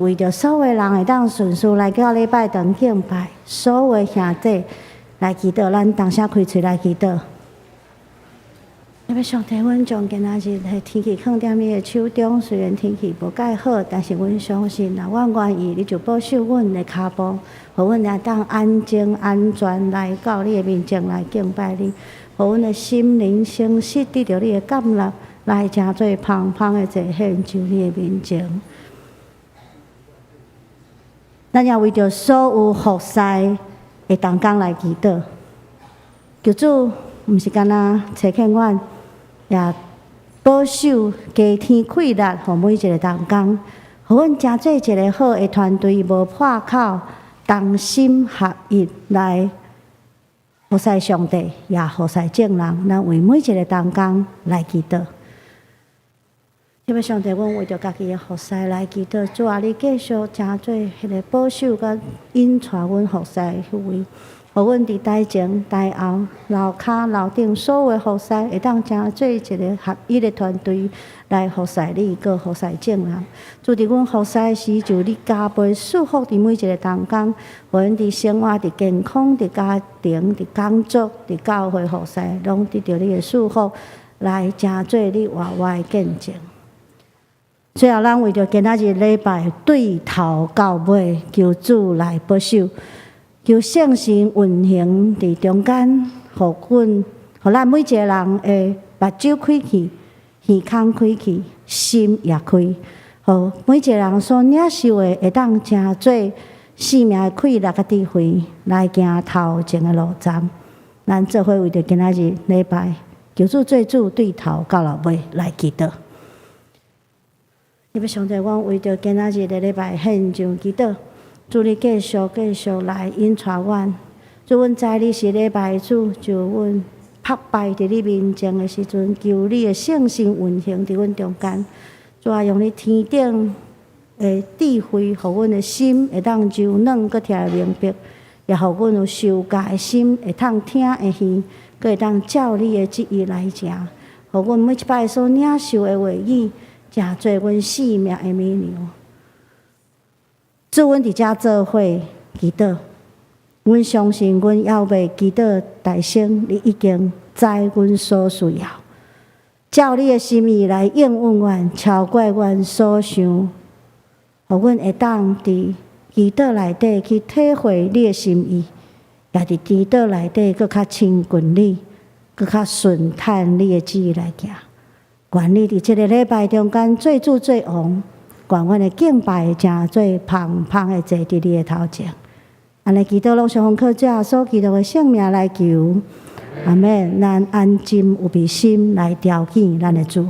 为着所有人会当顺序来到礼拜堂敬拜，所有兄弟来祈祷，咱同声开嘴来祈祷。因为上帝，阮将今仔日的天气放在你的手中，虽然天气无介好，但是阮相信，若阮愿意，你就保守阮的脚步，互阮会当安静安全来到你的面前来敬拜你，互阮的心灵诚实得到你的感纳，来诚做芳芳的祭献就你的面前。咱也为着所有服侍的同工来祈祷，求主毋是干那找欠阮，也保守加添气力，互每一个同工，互阮诚做一个好的团队，无破口，同心合一来服侍上帝，也服侍众人。咱为每一个同工来祈祷。因为上帝，阮为着家己的服侍来祈祷，主啊，你继续诚做迄个保守甲引带阮服侍迄位，互阮伫台前、台后、楼骹、楼顶所有的服侍，会当诚做一个合一的团队来服侍你，佮服侍众人。主伫阮服侍时，就你加倍祝福伫每一个同工，互阮伫生活、伫健康、伫家庭、伫工作、伫教会服侍，拢得到你的祝福，来诚做你活活的见证。最后，咱为着今仔日礼拜对头到尾，求主来保守，求圣神运行伫中间，互咱每一个人的目睭开去，耳孔开去，心也开，互每一个人所领受的会当诚做生命的气力甲智慧，来行头前的路站。咱做伙为着今仔日礼拜，求主做主对头到尾来祈祷。因为上帝，阮为着今仔日的礼拜献上祈祷，主你继续来引带阮。主，阮知你是礼拜主，就阮拍拜伫你面前的时阵，求你的圣神运行伫阮中间。主啊，用你天顶的智慧，互阮的心会当柔软，佮听明白，也互阮有受教的心，会当听会耳，佮会当照你的旨意来行。互阮每一摆所领受的话语，诚做阮生命的美牛。主，阮伫遮做伙祈祷，阮相信阮要为祈祷大声，你已经知阮所需要，照你的心意来应允阮，超过阮所想，互阮会当伫祈祷内底去体会你的心意，也伫祈祷内底搁较亲近你，搁较顺探你的旨意来行。愿你伫这个礼拜中间做主做王，愿阮的敬拜诚做芳芳的坐伫你的头前。安尼祈祷拢是奉靠主耶稣基督的圣名来求，阿们。咱安静有备心来调见咱的主。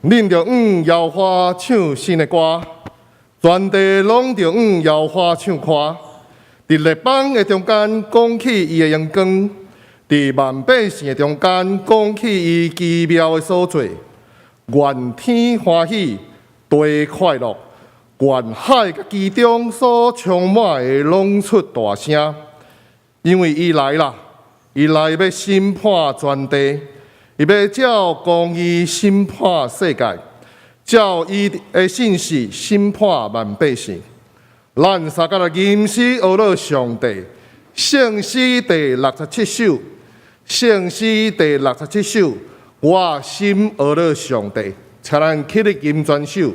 恁着摇花唱新的歌，全地拢着摇花唱歌。伫列邦的中间，讲起伊的荣光；伫万百姓的中间，讲起伊奇妙的所在。愿天欢喜，地快乐，愿海甲其中所充满的拢出大声，因为伊来啦，伊来要审判全地。伊要照公义审判世界，照伊的信息审判万百姓。咱三个吟诗学了上帝，圣诗第67首，圣诗第67首，我心学了上帝，请咱起立吟全首。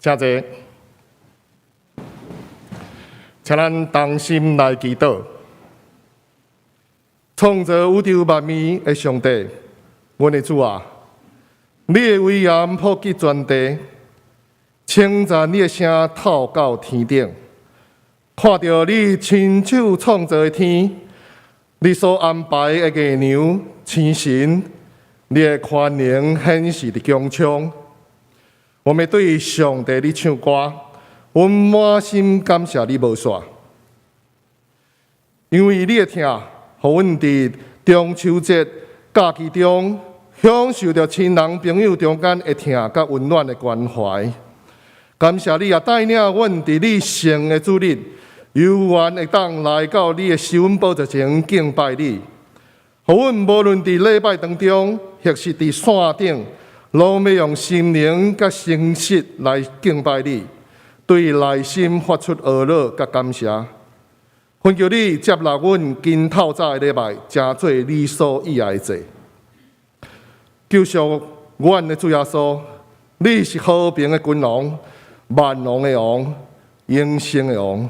请坐，请咱同心来祈祷。创造宇宙万物的上帝，阮的主啊，你的威严普及全地，称赞你的声透到天顶。看到你亲手创造的天，你所安排的月亮、星辰，你的宽容显示的强壮。我们对上帝你唱歌，阮满心感谢你无煞，因为你的听，互阮伫中秋节假期中享受着亲人朋友中间的听甲温暖的关怀。感谢你也带领阮伫你圣的主日，悠远会当来到你的施恩宝座前敬拜你。互阮无论伫礼拜当中，或是伫山顶，拢要用心灵甲诚实来敬拜你。对内心发出懊恼甲感谢。恳求你接纳阮今透早的礼拜，诚做你所喜爱的祭。救赎阮的主耶稣，你是和平的君王，万王的王，永生的王。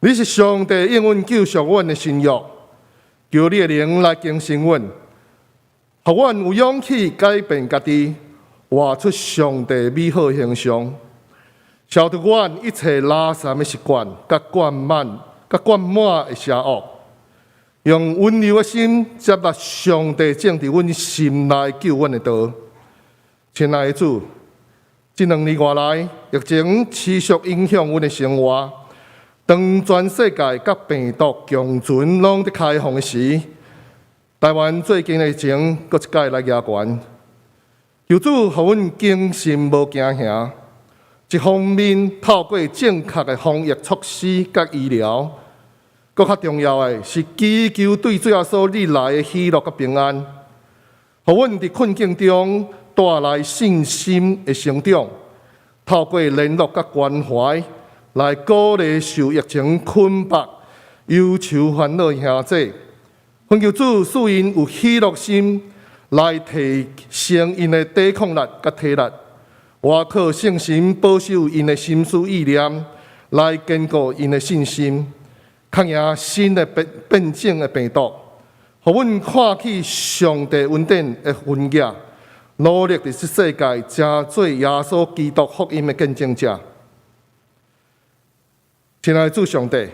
你是上帝应允救赎阮的新约，求你的灵来更新阮，互阮有勇气改变家己，活出上帝美好形象，消除阮一切拉散的习惯，甲灌满的邪恶，用温柔的心接纳上帝种伫阮心内救阮的道。亲爱的主，这2年外来，疫情持续影响阮的生活。当全世界甲病毒共存拢伫开放的时，台湾最近的疫情搁一届来压悬。求主，互阮精神无惊吓。一方面，透过正确的防疫措施甲医疗，搁较重要的是祈求对主耶稣你来的喜乐甲平安，互阮伫困境中带来信心的成长。透过联络甲关怀，来鼓励受疫情捆绑、忧愁烦恼兄弟，恳求主使因有喜乐心，来提升因的抵抗力甲体力。我靠圣神保守因的心思意念，来坚固因的信心，抗赢新的变种的病毒。互阮看起上帝恩典的分野，努力伫这世界，成做耶稣基督福音的见证者。亲爱的主上帝，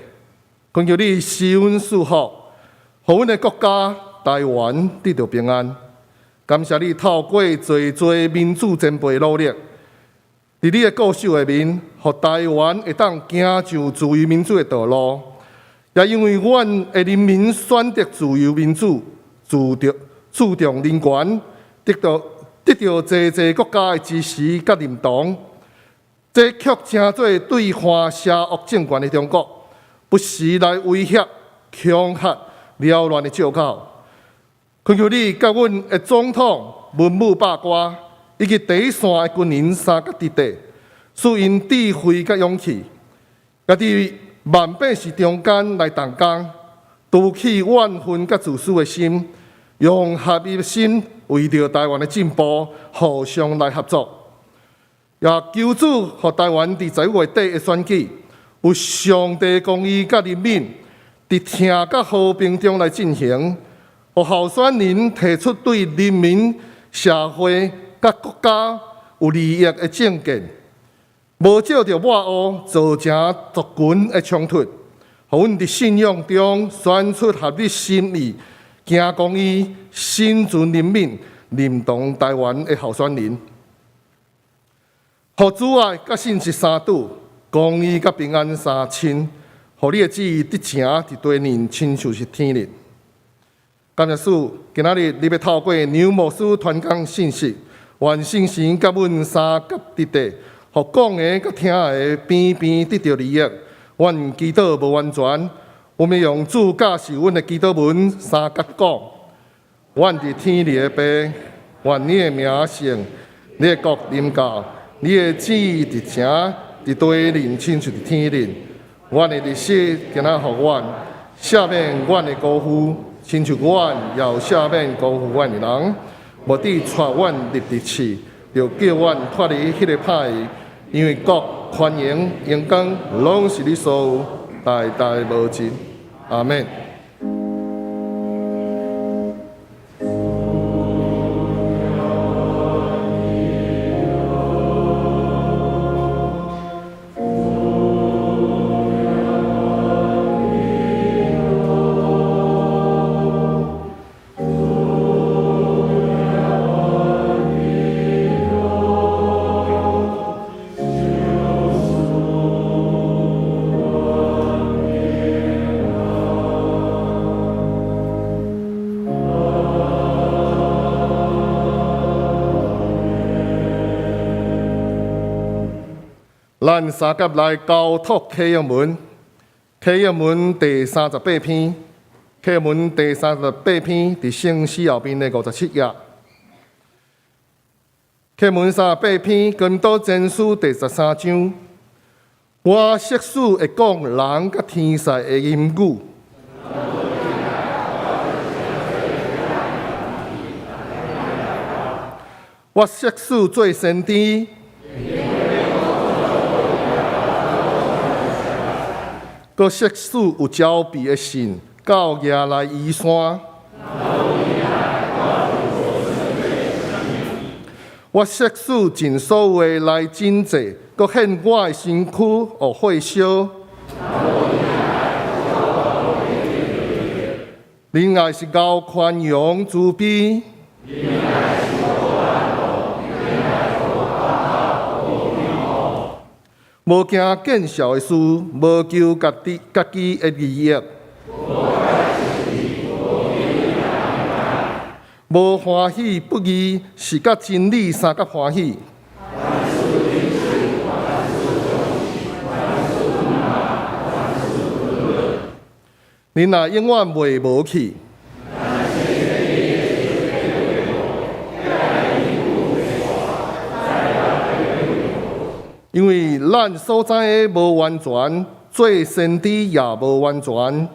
恳求你施恩赐福，互阮的国家台湾得到平安。感谢你透过侪民主前辈努力，伫你的固守下面，互台湾会当行上自由民主的道路。也因为阮的人民选择自由民主，注重人权，得到侪国家的支持甲认同。这却成做对抗邪恶政权的中国，不时来威胁、恐吓、扰乱的借口。恳求你甲阮的总统、文武百官以及第一线的军人三甲伫地，使因智慧甲勇气，家伫万百姓中间来同工，拄起怨愤甲自私的心，用合一的心为着台湾的进步，互相来合作。也求主，互台湾伫15月底的选举，有上帝公义甲人民伫听甲和平中来进行，互候选人提出对人民、社会甲国家有利益的政见，无照着抹黑造成族群的冲突，互阮伫信仰中选出合一心意、行公义、心存人民、认同台湾的候选人。互主爱甲信实三拄，公义甲平安三亲，互你的旨意得成伫地人，亲像是天人。感谢主，今仔日你要透过牛牧师传讲信息，愿圣神甲阮三甲伫地，互讲的甲听的边边得到利益。阮祈祷无完全，我们用主教示阮的祈祷文三甲讲：阮伫天里的爸，愿你的名圣，你的国临到。你的旨意伫成伫地人，亲像伫天人。阮的历史今仔互阮赦免阮的辜负，亲像阮也有赦免辜负阮的人。无伫带阮入地狱，就叫阮脱离迄个歹的，因为国、权、荣、荣光，拢是你所有，代代无尽。阿免。咱三甲来交托启示文，启示文第38篇，启示文第38篇伫圣诗后边的57页。启示文38篇，跟到前书第13章，我设使会讲人甲天使的言语。我设使做先知，搁设使有招庇的信到亚来伊山。我设使尽所有的来真济，搁献我的身躯予火烧。恁爱是高宽容慈悲。无惊见笑的事，无求家己的利益，无欢喜不义，是甲真理相甲欢喜。恁若永远袂无去。因为咱所知的无完全，做先知也无完全。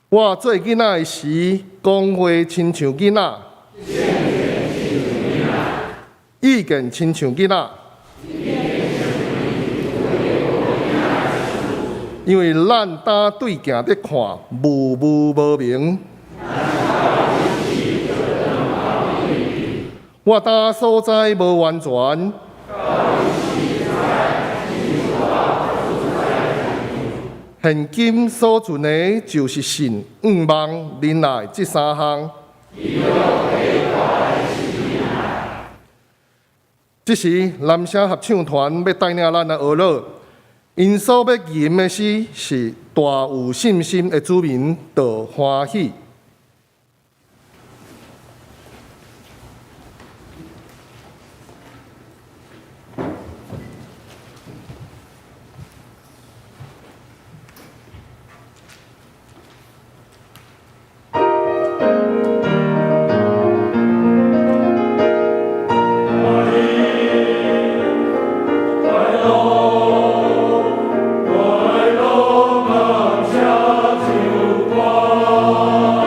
我做囡仔的时，讲话亲像囡仔，意见亲像囡仔。因为咱搭对镜伫看，无明。我搭所在无完全，现今所存的就是信、望、忍耐这三项。这时男声合唱团要带领咱来学乐，因所要吟的诗是大有信心的子民得欢喜。来咯，感谢主光。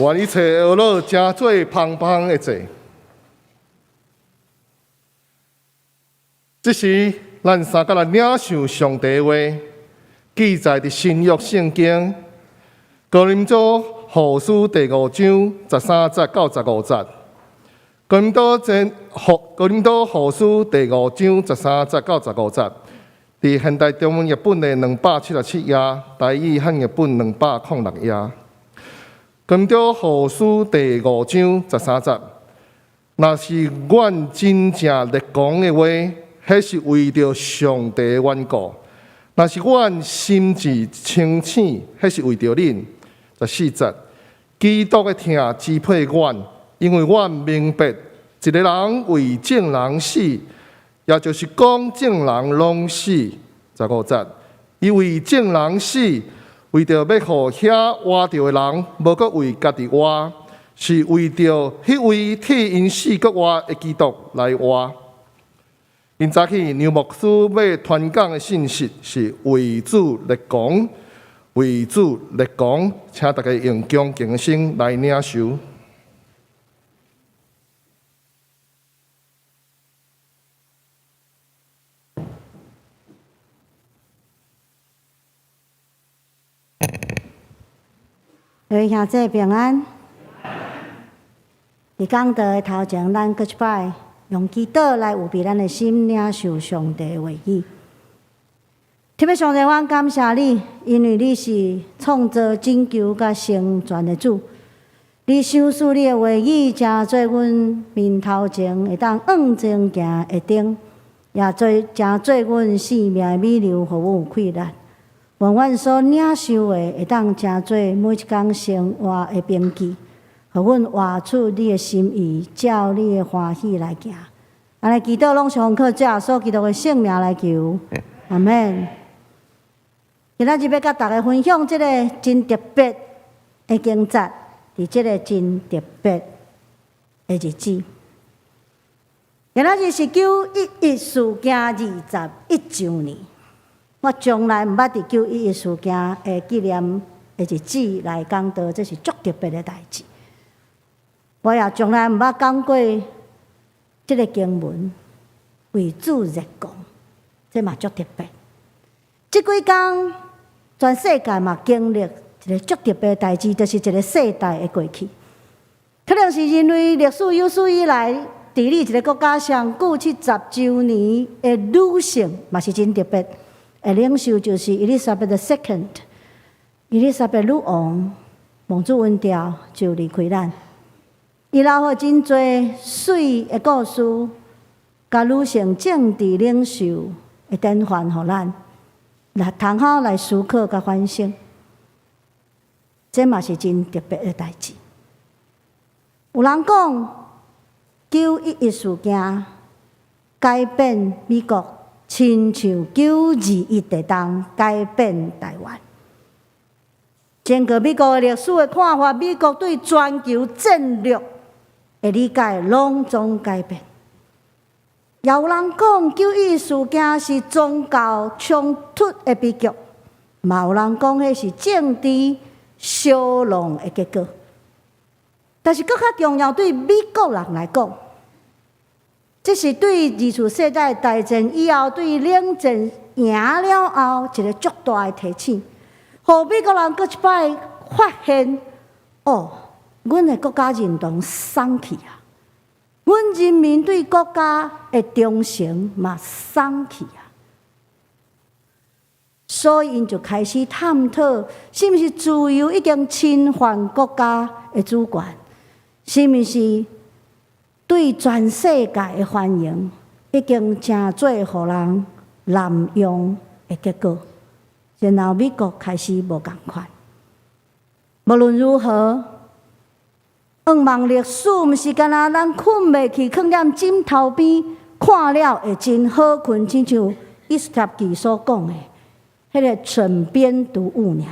愿一切恶乐真做芳芳的祭。这是咱三个人领受上帝的话，记载伫新约圣经哥林多后书第5章13节到15节。哥林多后书第5章13节到15节。伫现代中文译本的277页，台语汉译本206页。哥林多后书第5章13节，若是阮真正咧讲的话，迄是为着上帝的缘故；若是阮心智清醒，迄是为着恁。14节，基督的疼支配阮，因为阮明白，一个人为正人死，也就是讲正人拢死。15节，伊为正人死。为着要互遐活着的人，无搁为家己活，是为着迄位替因死搁活的基督来活。因早起牛牧师要传讲的信息是为主立功，为主立功，请大家用恭敬的心来领受。各位兄弟平安。伫讲道的头前，咱搁一摆用祈祷来有备咱的心，领受上帝的话语。特别上帝，我感谢你，因为你是创造、拯救、甲成全的主。你赏赐你的话语，真做阮面头前会当往前行会顶，也真做阮生命的美流，互阮有快乐。愿阮所领受的会当真做每一工生活的凭据，互阮活出你的心意，照你的欢喜来行。安尼祈祷拢上靠主耶稣基督的圣名来求，阿门。今仔日要甲大家分享即个真特别的经节，伫即个真特别的日子。今仔日是911事件21周年。我从来毋捌伫911事件的纪念的日子来讲到，这是足特别的代志。我也从来毋捌讲过即个经文为主热讲，这嘛足特别。即几工，全世界嘛经历一个足特别的代志，就是一个世代的过去。可能是因为历史有史以来，伫你一个国家上久70周年的女性嘛是真特别。领袖就是伊丽莎白II，伊丽莎白女王，蒙主恩调就离开咱。伊留下真侪水的故事，甲女性政治领袖的典范，互咱来通好来思考甲反省。这嘛是真特别的代志。有人讲911事件改变美国。亲像921地震改变台湾，整个美国的历史的看法，美国对全球战略的理解拢总改变。也有人讲九一事件是宗教冲突的悲剧，嘛有人讲迄是政治消亡的结果。但是，更较重要，对美国人来讲，这是对二次世界大战以后，对冷战赢了后一个足大的提醒，互美国人搁一摆发现，哦，阮的国家认同送去啊，阮人民对国家的忠诚嘛送去啊。所以，因就开始探讨，是毋是自由已经侵犯国家的主权？是毋是对全世界的欢迎已经成做互人滥用的结果？然后美国开始无共款。无论如何，仰望历史，毋是干那咱困袂去，囥踮枕头边看了会真好困，亲像以斯帖记所讲的，迄个枕边读物尔。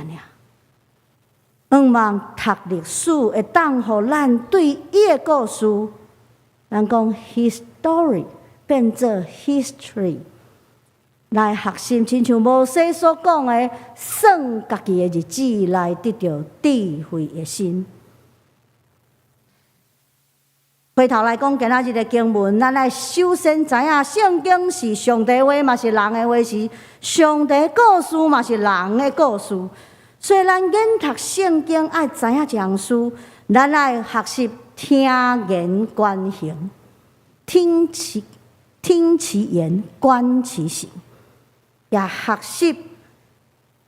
仰望读历史会当互咱对伊的故事，咱讲 history 变做 history 来学习，亲像摩西所讲的，算家己的日子来得到智慧的心。回头来讲，今仔日的经文，咱来首先知影，圣经是上帝话，嘛是人的话，是上帝故事，嘛是人的故事。所以，咱研读圣经爱知影一项事，咱爱学习听言观行，听其言，观其行，也学习，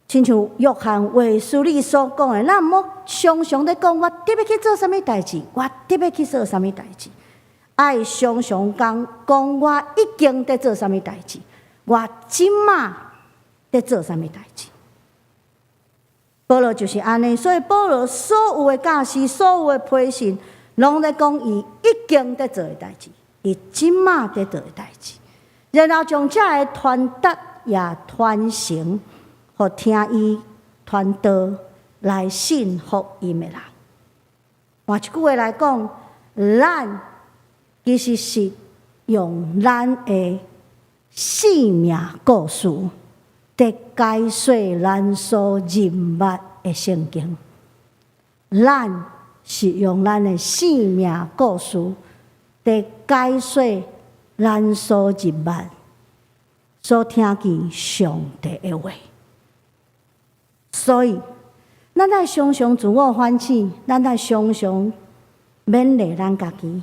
亲像约翰卫斯理所讲的，咱莫常常咧讲，我特别去做啥物代志，我特别去做啥物代志，爱常常讲我已经在做啥物代志，我即马在做啥物代志。保罗就是安尼，所以保罗所有的教示、所有的批信，拢在讲伊已经在做的代志，伊即马在做的代志，然后将这个传达也传承，互听伊传道来信福音的人。换一句话来讲，咱其实是用咱的生命故事，在解说咱所认捌的圣经。咱是用咱的生命故事，在解说咱所认捌、所听见上帝的话。所以，咱爱常常自我反省，咱爱常常勉励咱家己，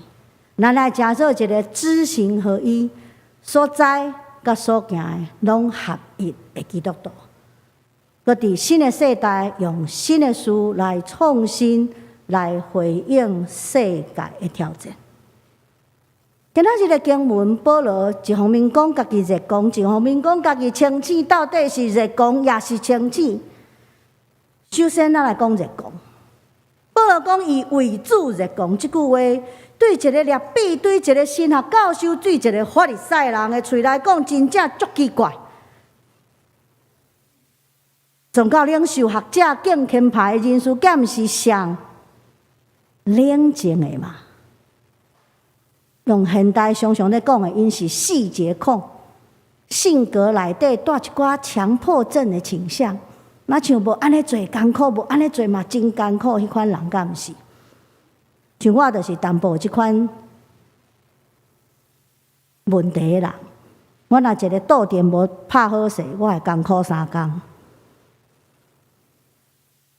咱爱假做一个知行合一、所在甲所行的拢合一的基督徒。搁伫新的世代，用新的事来创新，来回应世界的挑战。今仔日的经文，保罗一方面讲家己热光，一方面讲家己清醒，到底是热光也是清醒？首先，咱来讲热光。保罗讲伊为主热光，这句话对一个列比，对一个神学教授，对一个法利赛人的嘴来讲，真正足奇怪。宗教领袖、学者、敬虔派的人士，敢毋是上冷静的嘛？用现代常常咧讲的，因是细节控，性格内底带一寡强迫症的倾向。若像无安尼做艰苦，无安尼做嘛真艰苦，迄款人敢毋是？像我就是淡薄即款问题的人。我若一个倒电无拍好势，我会艰苦3工。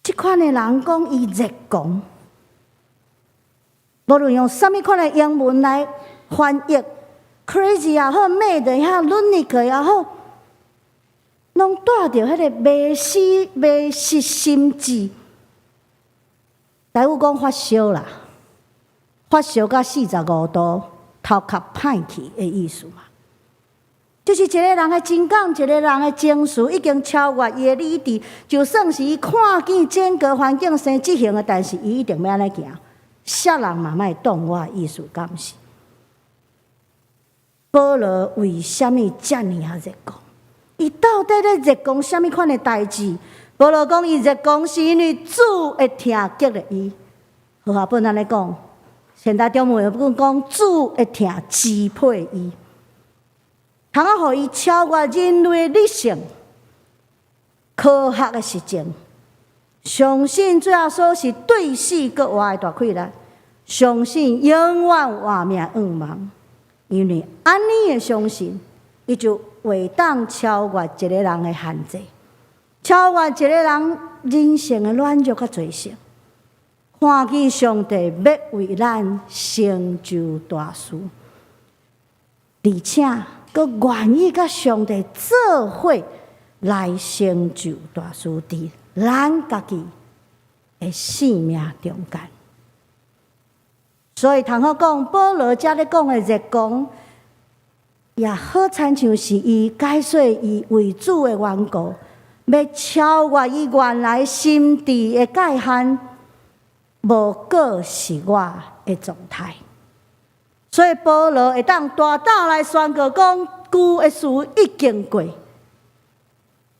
即款的人讲伊热狂，无论用啥物款的英文来翻译 ，crazy 也好，mad 也好，lunatic 也好，拢带着迄个迷失心智。台语讲发烧啦，发烧到45度，头壳歹去的意思嘛。就是一个人的情感，一个人的情绪已经超越伊的理智。就算是伊看见整个环境生即行的，但是伊一定要安尼行。杀人嘛莫动我的意思，敢毋是？保罗为虾米遮尔啊热狂？伊到底咧热狂虾米款的代志？保罗讲伊热狂是因为主会听激励伊。和合本咱咧讲，现代中文有讲主会听支配伊，通啊，互伊超越人类理性、科学的实证。相信最后所是对死搁活的大气力，相信永远活命毋亡。因为安尼的相信，伊就会当超越一个人的限制，超越一个人人生的软弱甲罪性。看见上帝要为咱成就大事，而且佮愿意甲上帝做伙来成就大事，伫咱家己的生命中间。所以通好讲，保罗遮咧讲的热光，也好亲像是伊解说伊为主的缘故，要超越伊原来心智的界限。无过是我的状态，所以保罗会当大胆来宣告讲，旧的事已经过；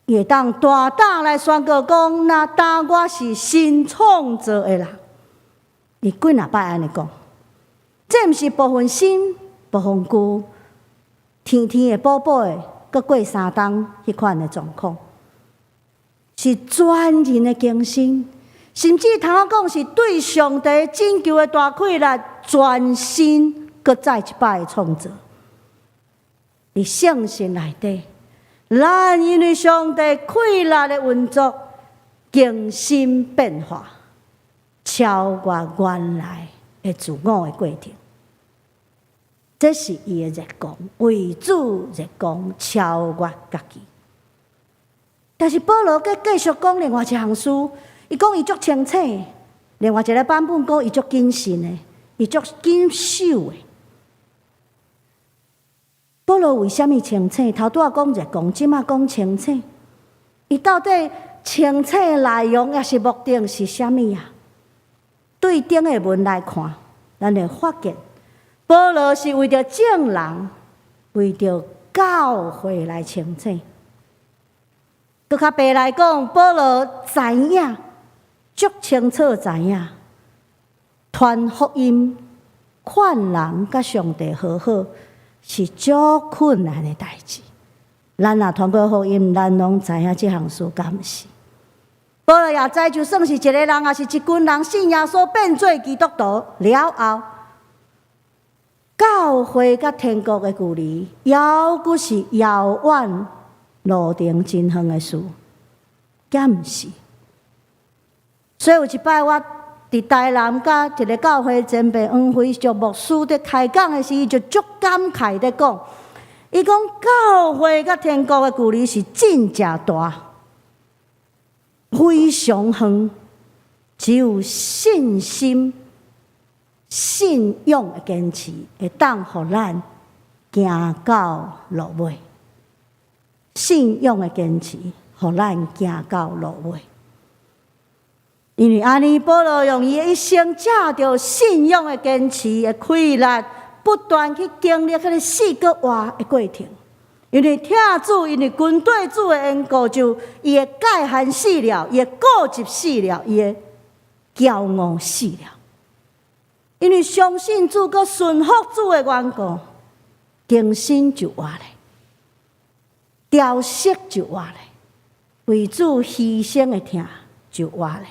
伊会当大胆来宣告讲，那当我是新创造的人。伊几若摆安尼讲，这毋是部分新，部分旧，天天的宝宝的，搁过三冬迄款的状况，是全人的更新。甚至通我讲是对上帝拯救的大气力，全新搁再一摆的创造。伫圣心内底，咱因为上帝气力的运作，更新变化，超越原来的自我的过程。这是伊的热光，为主热光，超越家己。但是保罗继续讲另外一项事。伊讲伊足清醒，另外一个版本讲伊足谨慎的，伊足谨守的。保罗为虾米清醒？头拄仔讲热光，即马讲清醒。伊到底清醒的内容也是目的是虾米啊？对顶的文来看，咱会发现，保罗是为着众人，为着教会来清醒。搁较白来讲，保罗知影。足清楚知影，传福音、劝人甲上帝和好是足困难的代志。咱若传过福音，咱拢知影即项事，敢毋是？保罗也知，就算是一个人，也是一群人信耶稣变做基督徒了后，教会甲天国的距离，犹阁是遥远、路程真远的事，敢毋是？所以有一摆，我伫台南甲一个教会前辈黄辉祝牧师伫开讲的时，伊就足感慨地讲，伊讲教会甲天国的距离是真正大，非常远，只有信心、信仰的坚持，会当互咱行到落尾。信仰的坚持，互咱行到落尾。因为安尼，保罗用伊一生借着信仰的坚持的气力，不断去经历迄个死搁活的过程。因为听主，因为军队主的缘故，就伊的界限死了，伊的固执死了，伊的骄傲死了。因为相信主，搁顺服主的缘故，更新就活咧，调息就活咧，为主牺牲的听就活咧。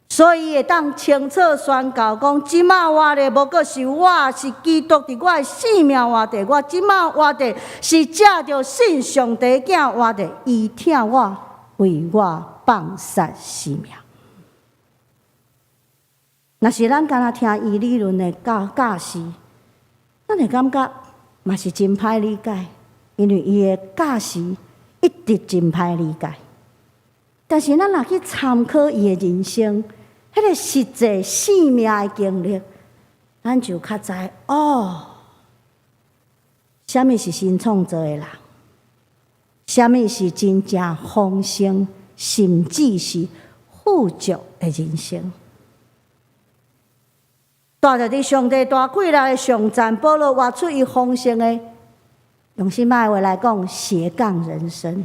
所以会当清楚宣告讲，即马活的无过是我，是基督伫我的生命活的。我即马活的是借着信上帝囝活的，伊听我，为我放杀生命。若是咱敢若听伊理论的教示，咱会感觉嘛是真歹理解，因为伊的教示一直真歹理解。但是咱若去参考伊的人生，迄个实际生命的经历，咱就较知哦，啥物是新创造的人，啥物是真正丰盛，甚至是富足的人生。带着伫上帝大气力的上赞，保罗活出伊丰盛的，用心爱话来讲，斜杠人生。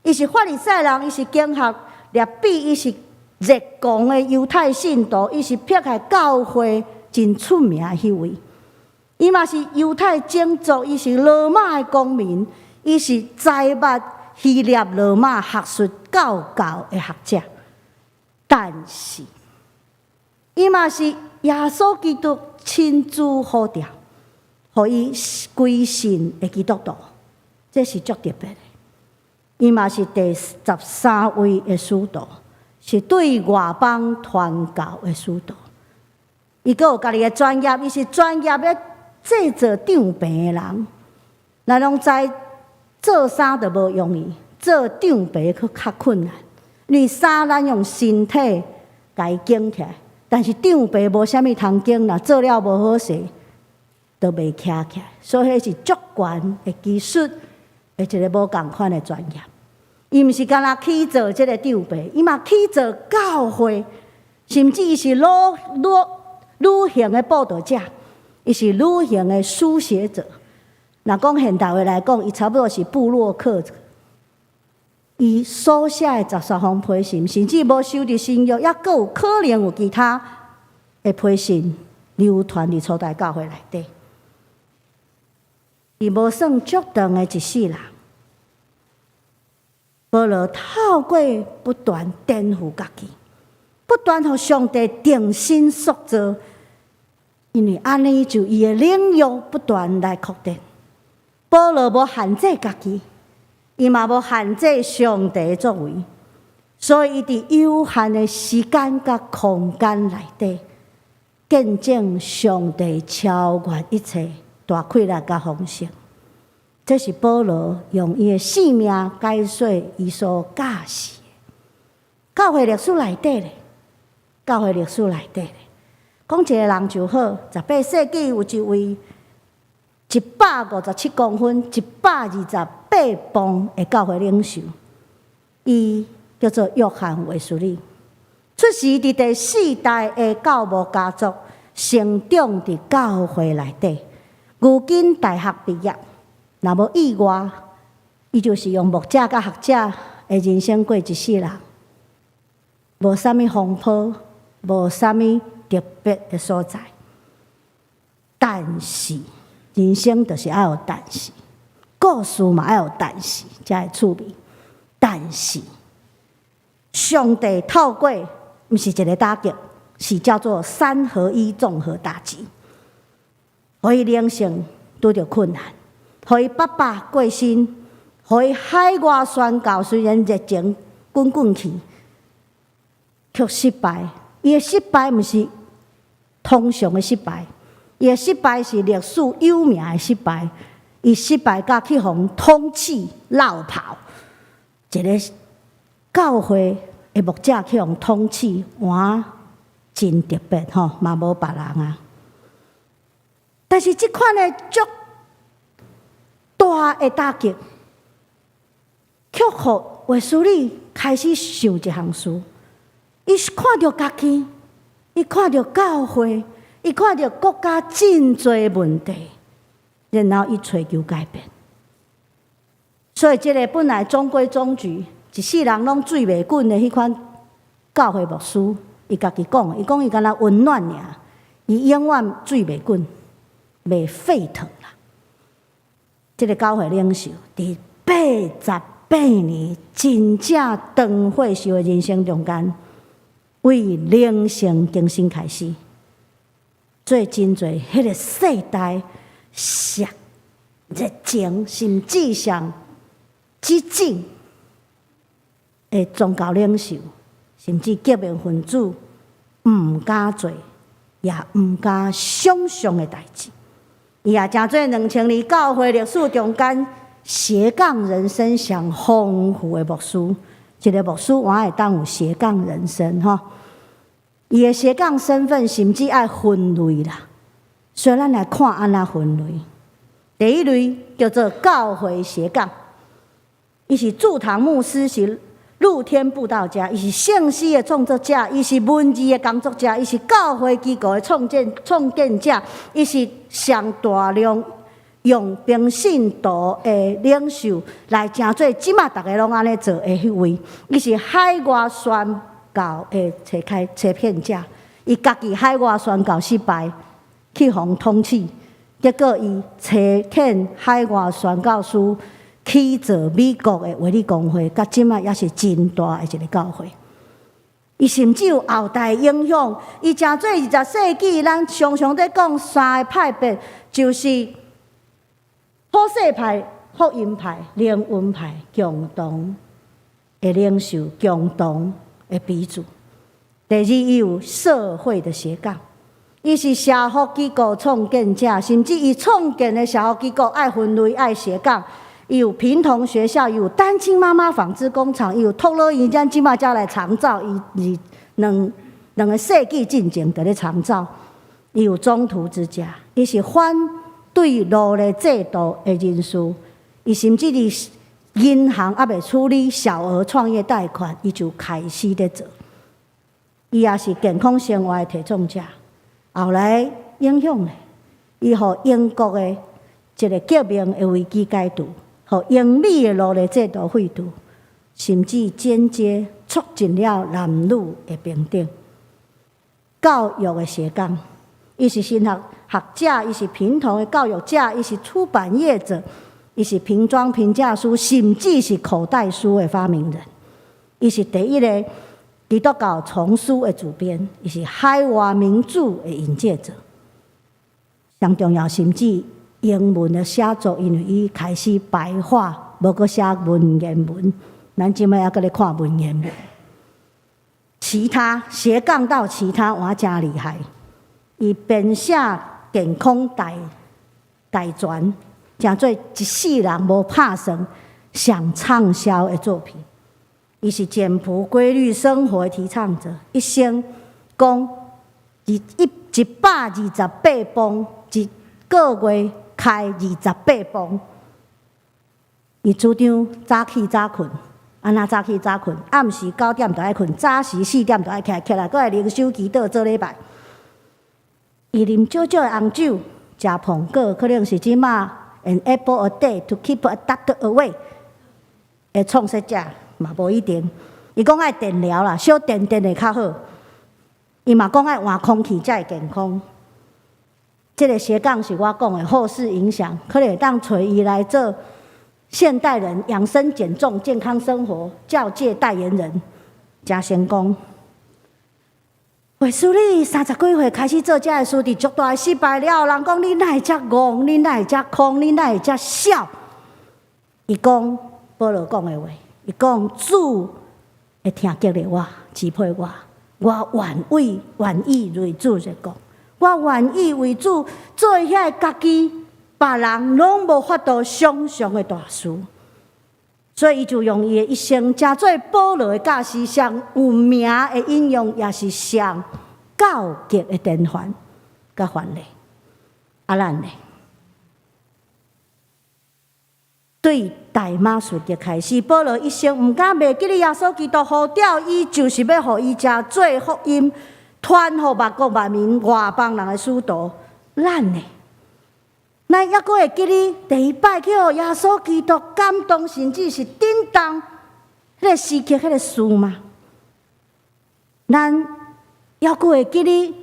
伊是法利赛人，伊是经学律比，伊是热狂的犹太信徒，伊是迫害教会一真出名的迄位。伊嘛是犹太种族，伊是罗马的公民，伊是财閥希腊罗马学术教教的学者。但是，伊嘛是耶稣基督亲自呼召，互伊归信的基督徒，这是足特别的。伊嘛是第13位的使徒，是对外邦传教的使徒。伊阁有家己的专业，伊是专业的制作长病的人。咱拢知做衫就无容易，做长病佫较困难。因为衫咱用身体甲伊卷起来，但是长病无啥物通卷，若做了无好势，都袂徛起来。所以迄是足悬的技术，的一个无共款的专业。伊毋是干那去做即个长病，伊嘛去做教会，甚至伊是旅行的报道者，伊是旅行的书写者。若讲现代话来讲，伊差不多是部落客。伊所写的13封批信，甚至无收伫新约，也阁有可能有其他的批信流传伫初代教会内底。伊无算足长的一世人，保罗透过不断颠覆家己，不断互上帝定心塑造，因为安尼就伊的领域不断来扩展。保罗无限制家己。伊嘛无限制上帝的作为，所以伊伫有限的时间甲空间内底，见证上帝超越一切大快乐甲丰盛。这是保罗用伊的性命解说伊所教示的。教会历史内底咧，教会历史内底咧，讲一个人就好。18世纪有一位157公分、128磅的教会领袖，伊叫做约翰卫斯理，出世伫第4代的教牧家族，成长伫教会内底。如今大学毕业，若无意外，伊就是用牧者甲学者的人生过一世人，无啥物风波，无啥物特别的所在。但是人生就是要有但是，故事嘛要有但是，才会趣味。但是上帝透过毋是一个打击，是叫做3合1综合打击，互伊人生拄着困难，互伊爸爸过身，互伊海外宣教虽然热情滚滚去，却失败。伊的失败毋是通常的失败。伊的失败是历史有名的失败，伊失败甲去互通缉落跑，一个教会的牧者去互通缉，哇，真特别吼，嘛无别人啊。但是即款的足大的打击，却互卫斯理开始想一项事，伊看到家己，伊看到教会。伊看到国家真侪问题，然后伊追求改变。所以，这个本来中规中矩、一世人拢水袂滚的迄款教会牧师，伊家己讲，伊讲伊敢若温暖尔，伊永远水袂滚，袂沸腾啦。这个教会领袖伫88年真正长火烧的人生中间，为灵性更新开始。做真侪迄个世代上热情，甚至上激进的宗教领袖，甚至革命分子，毋敢做，也毋敢想象的代志。伊也诚做2000年教会历史中间斜杠人生上丰富的牧师。一个牧师我会当有斜杠人生吼。伊的斜杠身份甚至爱分类啦，所以咱来看安怎分类。第一类叫做教会斜杠，伊是驻堂牧师，是露天布道家，伊是圣诗的创作者，伊是文字的工作者，伊是教会机构的创建者，伊是上大量用平信徒的领袖来诚做即马大家拢安尼做的迄位，伊是海外宣教的切片者，伊家己海外宣教失败，去互通缉，结果伊找遣海外宣教师去做美国的卫理公会，甲即卖也是真大的一个教会。伊甚至有后代影响，伊诚做20世纪，咱常常在讲三个派别，就是普世派、福音派、灵恩派共同的领袖，共同的鼻祖。第二，伊有社会的斜杠，伊是社福机构创建者，甚至伊创建的社福机构爱分类、爱斜杠。伊有贫童学校，伊有单亲妈妈纺织工厂，伊有托乐营，将即马才来长照，伊两个世纪进前在咧长照。伊有中途之家，伊是反对奴隶制度的人士，伊甚至是银行还未处理小额创业贷款，伊就开始咧做。伊也是健康生活的提倡者，后来影响咧，伊互英国的一个革命的危机解除。互英美的奴隶制度废除，甚至间接促进了男女的平等。教育的斜杠，伊是神学者，伊是贫童的教育者，伊是出版业者，伊是瓶装评价书，甚至是口袋书的发明人。伊是第一个基督教丛书的主编，伊是海外名著的引介者。上重要，甚至英文的写作，因为伊开始白话，无搁写文言文，咱即摆还搁咧看文言文。其他斜杠到其他我真厉害，伊编写健康大全，诚做一世人无拍算上畅销的作品。伊是简朴规律生活的提倡者，一生讲128磅，一个月开28磅。伊主张早起早困，安那早起早困，暗时9点就爱困，早时4点就爱起来，搁来灵修祈祷做礼拜。伊啉少少的红酒，食苹果，可能是即马 an apple a day to keep a doctor away 的创设者嘛无一定。伊讲爱电疗啦，小电会较好。伊嘛讲爱换空气才会健康。这个斜杠是我讲的后世影响，可能会当找伊来做现代人养生减重、健康生活教界代言人，真成功。卫斯理30几岁开始做这个事，伫足大失败了。人讲你哪会遮戆，你哪会遮空，你哪会遮小？伊讲保罗讲的话，伊讲主会听激励我、支配我，我愿意为主在讲。我愿意为主做遐家己别人拢无法度想象的大事，所以伊就用伊的一生，诚做保罗的教师上有名的引用，也是上教极的典范甲范例。咱呢，对大马士革开始，保罗一生毋敢袂记哩耶稣基督呼召，伊就是要互伊遮做福音。传予万国万民外邦人的使徒，咱呢？咱抑阁会记哩第一摆去互耶稣基督感动，甚至是震动迄个时刻、迄个事吗？咱抑阁会记哩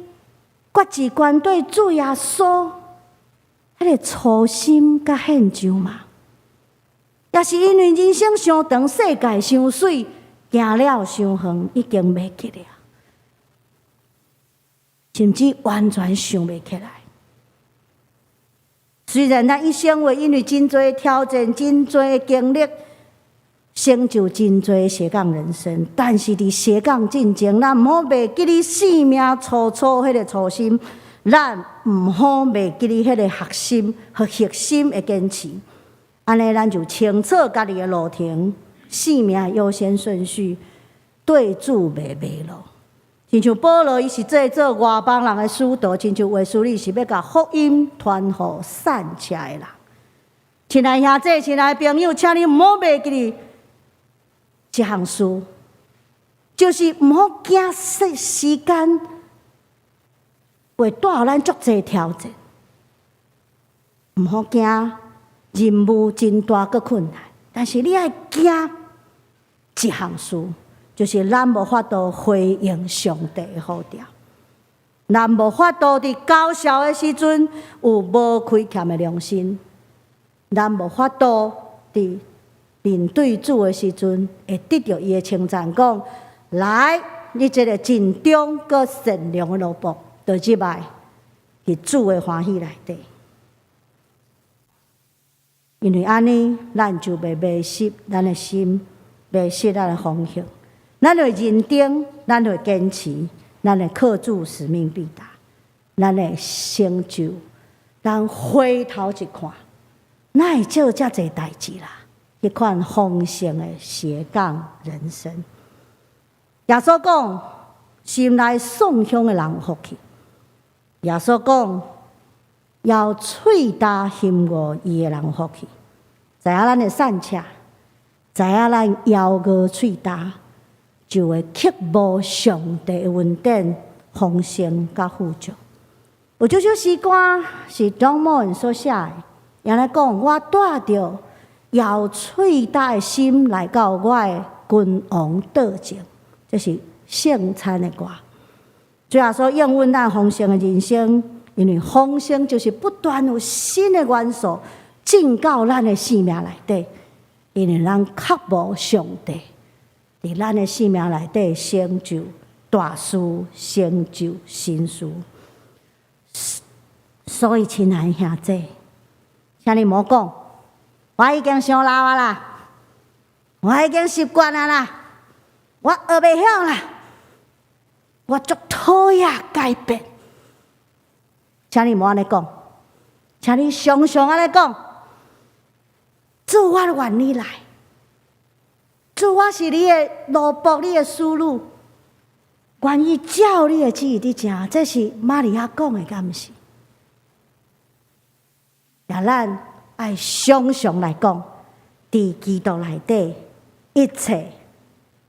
决志关对主耶稣迄个初心甲献上吗？也是因为人生伤长，世界伤水，行了伤远，已经袂记了。甚至完全想袂起来。虽然咱一生会因为真多挑战、真多经历，成就真多斜杠人生，但是伫斜杠进前，咱毋好袂记哩生命初迄个初心，咱毋好袂记哩迄个核心的坚持。安尼，咱就清楚家己的路程、生命优先顺序，对主袂迷路。亲像保罗，伊是做外邦人的使徒；亲像卫斯理是要甲福音传予散车的人。亲爱兄弟、亲爱朋友，请你毋好袂记哩一项事，就是毋好惊时间会带予咱足侪挑战，毋好惊任务真大佮困难，但是你爱惊一项事。就是咱无法度回应上帝的呼召，咱无法度伫高烧的时阵有无亏欠的良心，咱无法度伫面对主的时阵会得到伊的称赞，讲来，你这个尽忠佮善良的奴仆，就入来伫主的欢喜内底。因为安尼，咱就袂迷失咱的心，迷失咱的方向。咱会认定，咱会坚持，咱会靠主使命必达，咱会成就。咱回头一看，哪会做遮侪代志啦？迄款丰盛的斜杠人生。耶稣讲，心内送香的人福气。耶稣讲，要喙焦心饿伊的人福气。知影咱会善车，知影咱腰饿喙焦，就会刻无上帝的恩典、丰盛甲富足。有少少诗歌是张某人所写的，也来讲我带着腰喙焦的心来到我的君王道前，这是圣餐的歌。最后说应允咱丰盛的人生，因为丰盛就是不断有新的元素进到咱的生命内底，因为咱确无上帝伫咱的生命内底成就大事，成就新事。所以，亲爱的兄弟，请你莫讲，我已经伤老啊啦，我已经习惯啊啦，我学袂晓啦，我足讨厌改变。请你莫安尼讲，请你常常安尼讲，主，我愿你来，主，我是你的奴仆，你的使女，愿意照你的旨意伫行。这是玛利亚讲的，敢毋是？也咱爱常常来讲，伫基督内底，一切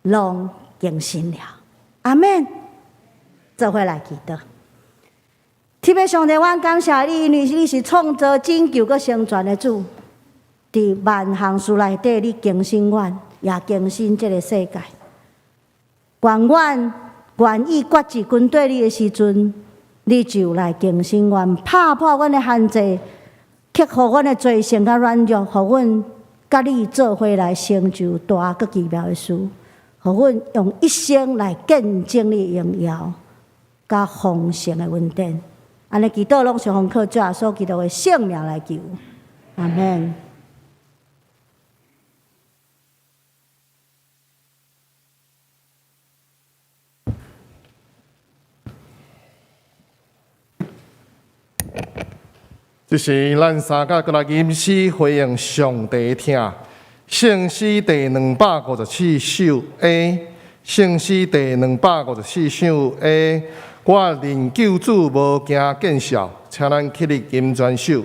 拢更新了。阿们。做伙来祈祷。特别上帝，阮感谢你，因为你是创造、拯救、佮成全的主。伫万项事内底，你更新阮，也更新这个世界。愿阮愿意决志跟对你的时阵，你就来更新阮，拍破阮的限制。克服阮的罪性甲软弱，互阮甲你做伙来成就大佮奇妙的事，互阮用一生来见证你的荣耀，甲丰盛的恩典。安尼祈祷拢是奉靠主耶稣基督的圣名来求，阿门。这是咱三甲过来吟诗回应上帝听。圣诗第254首 A， 圣诗第254首 A， 我认救主无惊见笑，请咱起立吟全首。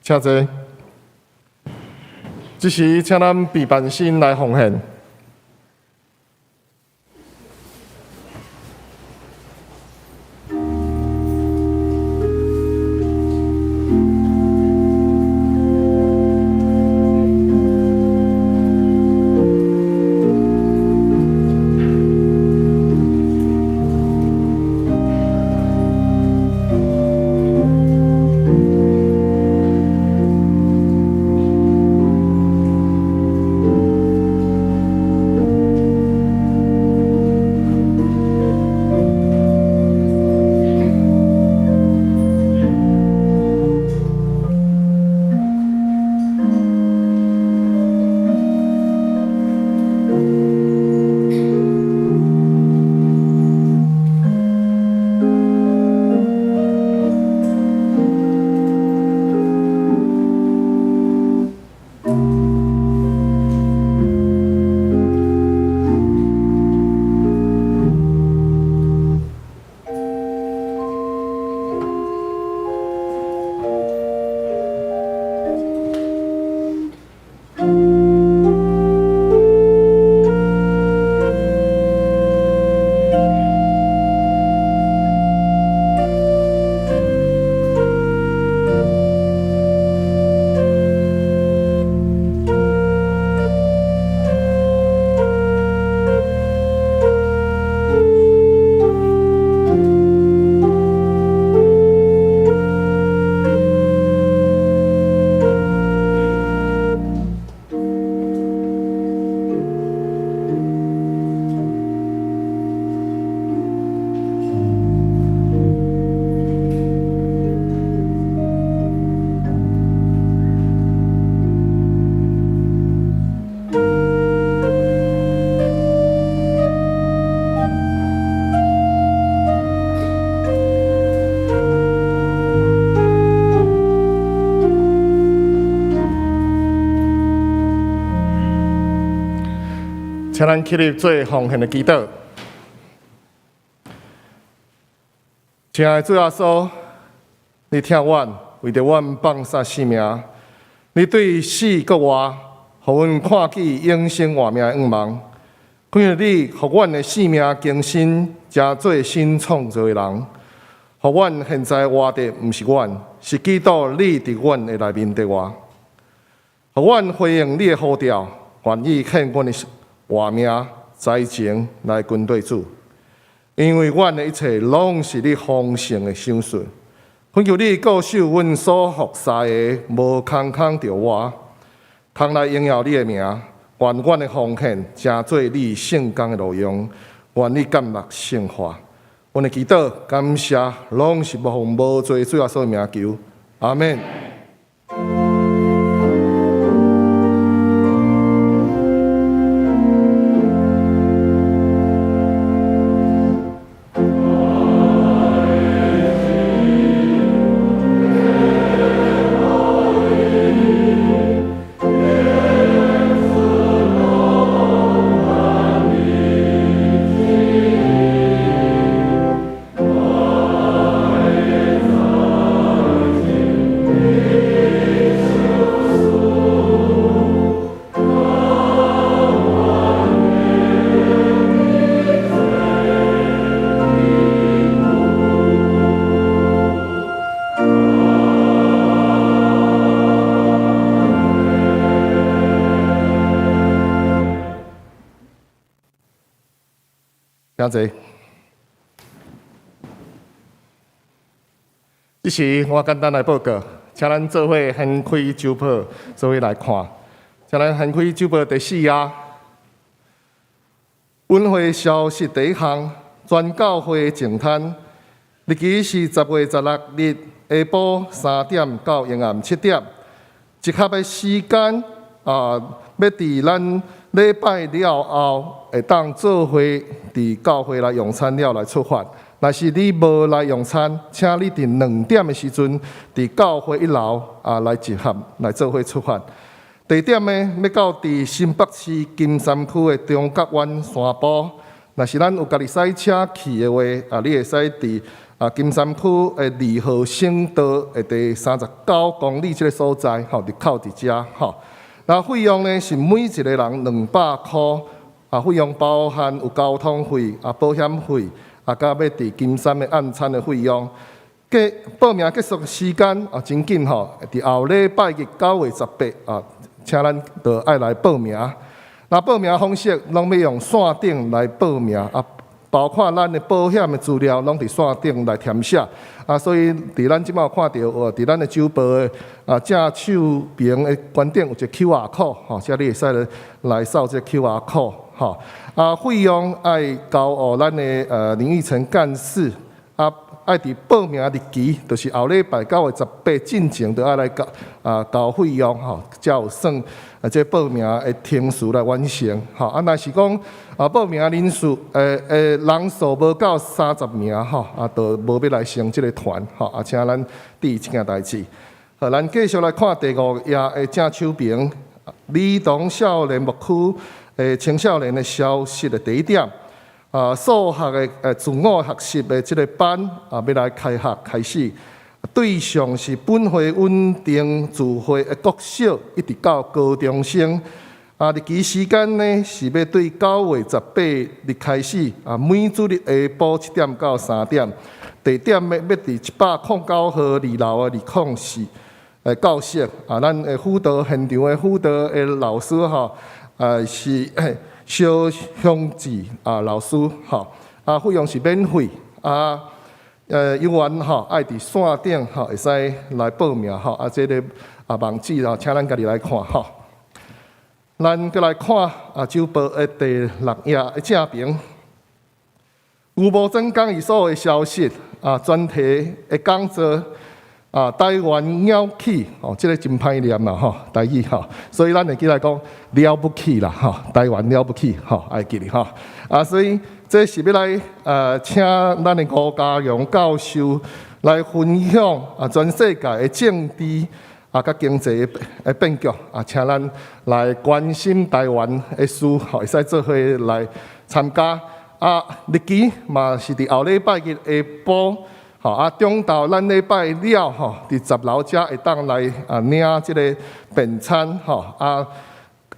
请坐。这时，请咱备办心来奉献。请咱起立做奉献的祈祷。亲爱的主耶稣，你听阮，为着阮放下性命，你对死国活，互阮看见永生活命的愿望。看着你，互阮的性命更新，成做新创造的人。互阮现在活的毋是阮，是基督你伫阮的内面的活。互阮回应你的呼召，愿意献阮的活命、财情来军队主，因为阮的一切拢是你丰盛的赏赐。恳求你固守阮所服侍的，无空空着我，通来荣耀你的名。愿阮的奉献成做你圣工的路用，愿你甘乐圣化。阮的祈祷、感谢，拢是奉无罪主耶稣的名求，阿门。请坐。这时我简单来报告，请咱做伙掀开酒谱，做伙来看。请咱掀开酒谱第4页。本会消息第1项，全教会净摊，日期是10月16日下晡3点到夜暗7点。一刻的时间要伫咱礼拜了后，会当做伙伫教会来用餐了来出发。若是你无来用餐，请你伫2点的时阵，伫教会1楼来集合来做伙出发。地点呢，要到伫新北市金山区的中角湾山坡。若是咱有家己驶车去的话，你会使伫金山区的二号省道的第39公里这个所在，入口伫遮那费用呢是每一个人200块，费用包含有交通费、保险费，甲要伫金山的按餐的费用。报名结束时间真紧伫后礼拜日9月18请咱就爱来报名。那报名方式拢要用线顶来报名包括咱的保险的资料拢伫线顶来填写所以伫咱即摆看到伫咱的酒报的正手边的关顶有一个 QR code 遮你会使来扫这 QR code 费用爱交咱的林育成干事爱伫报名日期，就是后礼拜9月18进前，就爱来交费用才有算这报名的天数来完成若是讲报名人数人数无到30名就无要来成这个团请咱注意这件代志。咱继续来看第5页的正手边，儿童少年牧区青少年的消息的第1点。数学的自我学习的这个班要来开始，对象是本会稳定自会的国小一直到高中生。日期时间呢是要对9月18日开始，每主日下晡7点到3点。地点要伫109号2楼的204教室。咱的辅导现场的辅导的老师是。肖香志老师费用是免费有缘爱伫线顶会使来报名这个网址请咱家己来看咱再来看周报的第6页的正边，有无增讲伊所的消息专题的讲座。台湾了起这个真歹念啦台语所以咱会记来讲了不起啦台湾了不起爱记哩所以这是要来请咱的吴家荣教授来分享全世界的政治甲经济的变局请咱来关心台湾的事会使做伙来参加日期嘛是伫后礼拜日下晡。中昼咱礼拜了伫10楼遮会当来领即个便餐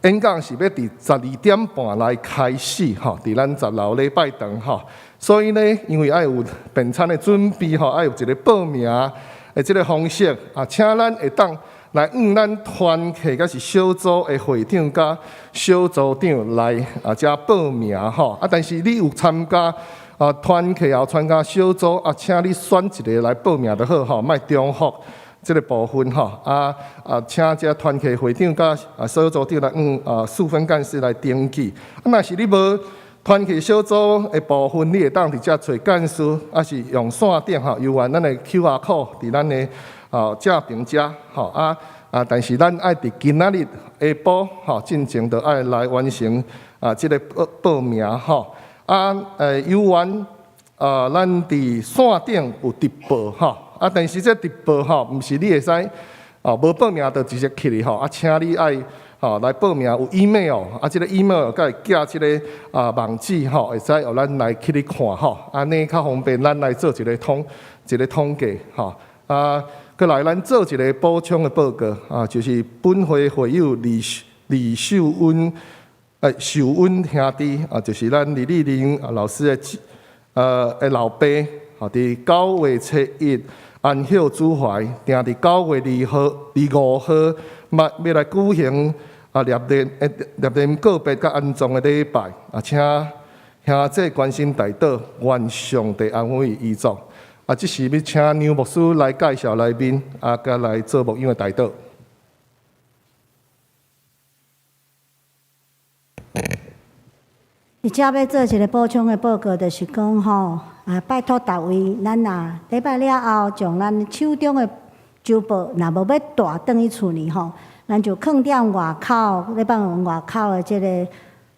演讲是要伫12点半来开始伫咱10楼礼拜堂所以呢，因为爱有便餐的准备爱有一个报名的即个方式请咱会当来咱团契甲是小组的会长甲小组长来遮报名但是你有参加。团契也参加小组请你选一个来报名就好莫重复这个部分请这团契会长甲小组长来4分干事来登记。若是你无团契小组的部分，你会当伫遮找干事，是用线顶有缘咱的 QR code 伫咱的正边遮但是咱爱伫今仔日下晡进前就爱来完成这个报名有缘咱伫线顶有直播但是这直播毋是你会使无报名就直接去哩请你爱来报名有 email 这个 email 甲会寄这个网址会使互咱来去哩看安尼较方便，咱来做一个统计过来咱做一个补充的报告就是本会会友李秀恩。秀恩兄弟就是咱李丽玲老师的老爸伫9月7日安孝主怀，定伫9月25号要来举行念念告别甲安葬的礼拜请兄弟关心大道，愿上帝安慰遗族这是要请牛牧师来介绍来宾甲来做牧养的大道。而且要做一个补充的报告，就是讲拜托大位，咱礼拜了后，将咱手中的周报，若无要带转去厝里咱就放踮外口，咧放外口的这个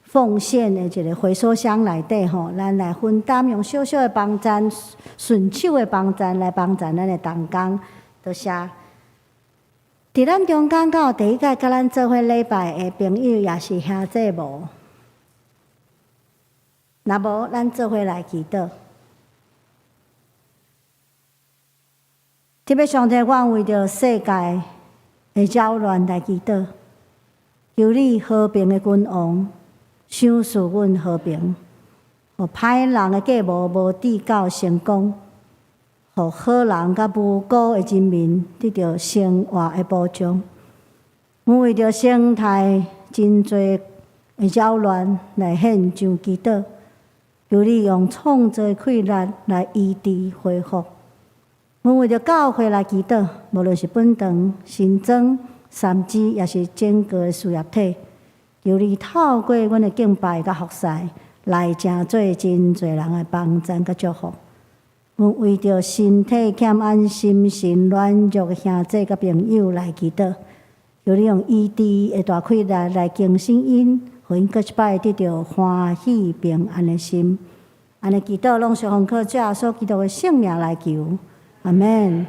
奉献的一个回收箱内底咱来分担，用小小的帮赞、顺手的帮赞来帮赞咱的同工，多谢。伫咱中间到第一届甲咱做伙礼拜的朋友，也是兄弟无。若无，咱做伙来祈祷。特别上帝，阮为着世界的扰乱来祈祷，求你和平的君王，赏赐阮和平，互歹人的计谋无抵到成功，互好人甲无辜的人民得到生活的保障。阮为着生态真侪的扰乱来献上祈祷，求你用创造气力来医治恢复。阮为着教会来祈祷，无论是本堂、新庄、三支，也是整个的事业体，求你透过阮的敬拜甲服侍，来成做真侪人的帮助甲祝福。阮为着身体欠安、心神软弱的兄弟甲朋友来祈祷，求你用医治的大气力来更新因，互因搁一摆得到欢喜平安的心。安尼祈祷，拢是奉靠主耶稣基督的圣名来求。阿门。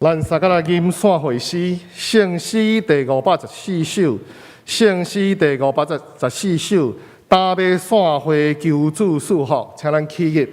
咱三个来吟线会诗，圣诗第514首，圣诗第514首，打马线会求主赐福，请咱起立。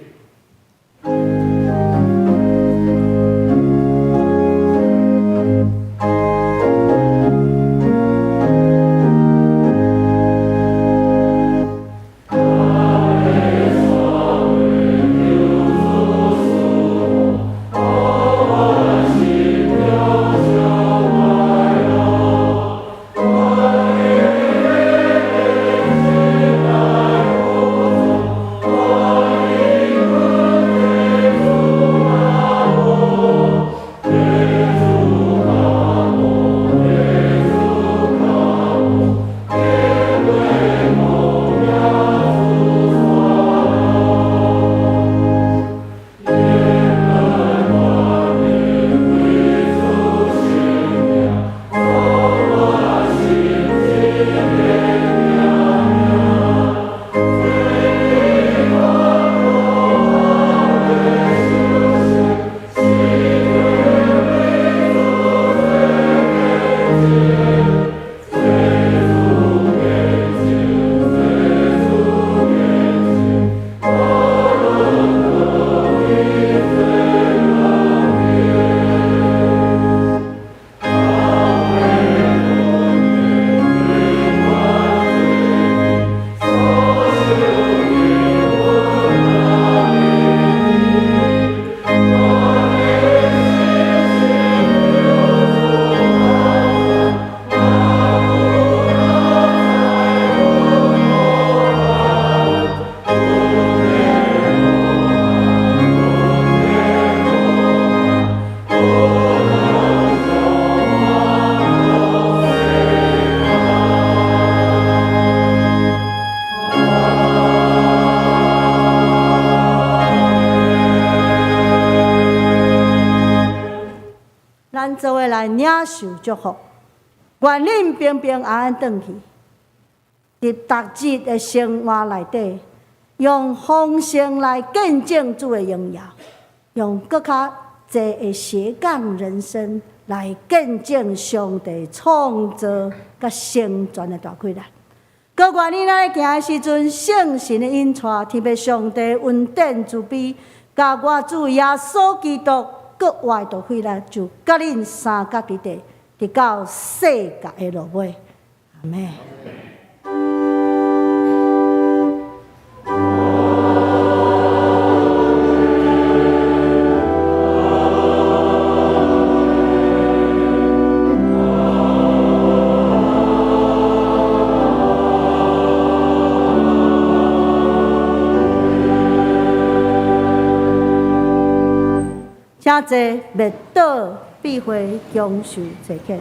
咱做伙来领受祝福，愿恁平平安安转去，伫逐日的生活内底，用丰盛来见证主的荣耀，用更较侪的斜杠人生来见证上帝创造甲成全的大气力。各愿你咱行的时阵，圣神的引带，特别上帝恩典慈悲，甲我主耶稣基督。各外大气力，就甲恁三角伫地，直到世界的落尾。阿门。请坐，灭倒必会享受这个。